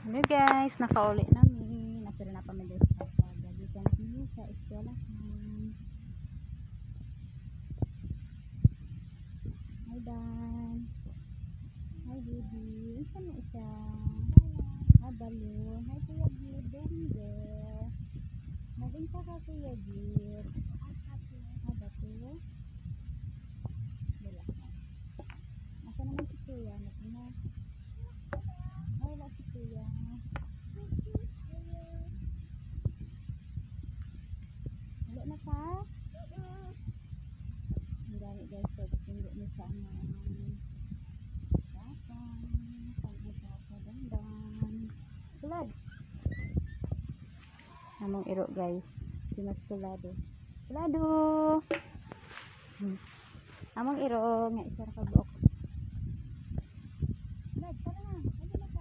Hello guys, nakauli namin. Nasira na kami dito sa gagitan niyo sa eskwelahan. Hi Dan. Hi baby. Isa na isa. Hi balloon. Hi Kuya Gid. Doing there. Naging ka ka Kuya Gid. Hi bato. Wala ka. Nasa naman si Kuya? Natina. Ay, wala si Kuya. Wala na pa? Ang dami guys. So, hindi mo sa kulad. Namang iro guys. Sinas kulado. Kulado. Namang iro. Nga isa ka buok. Kulad, tara na. Ano na ka?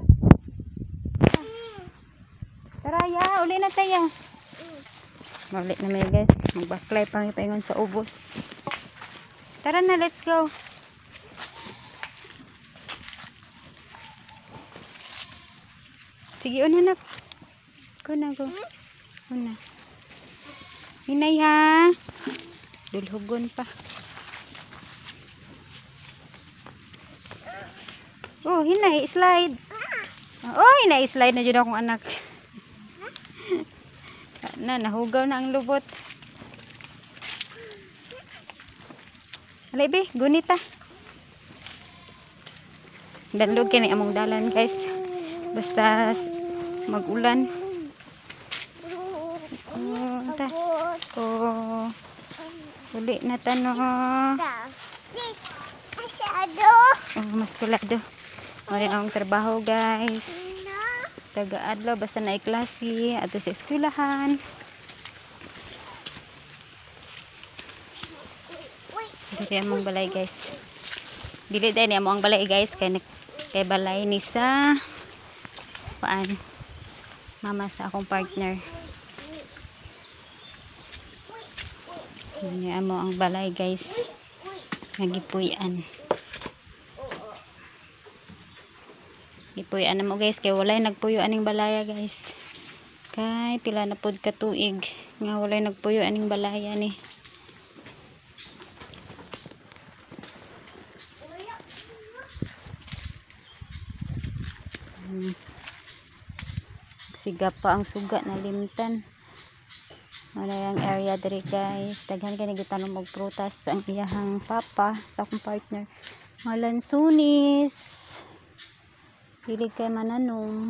Tara ya. Uli na tayo. Maulit na may guys. Magbaklay pangipaingon sa ubos. Tara na, let's go. Sige, una na. Go na, go. Una. Hinay ha. Dulhugon pa. Oh, hinay. Slide. Oh, hinay. Slide na dyan akong anak. Nahugaw na ang lubot. Halay be, gunita. Dandog kini among dalan guys. Basta mag-ulan. Uli na tano. Maskulado. Mari ang trabaho guys. Taga-adlaw basta na klase ato sa eskwelahan. Dili among balay guys. Dili dai ni among balay guys kay balay ni sa paan mama sa akong partner. Ini amo ang balay guys. Nagipuy-an. Gipuy-an mo guys kay walay nagpuyo aning balaya guys. Kay pila na pod ka tuig nga walay nagpuyo aning balaya ni. Siga pa ang suga na limtan. Wala yung area diri guys. Daghan kay nagitanom og prutas ang iyahang papa sa akong partner. Malansunis. Hilig kay mananong.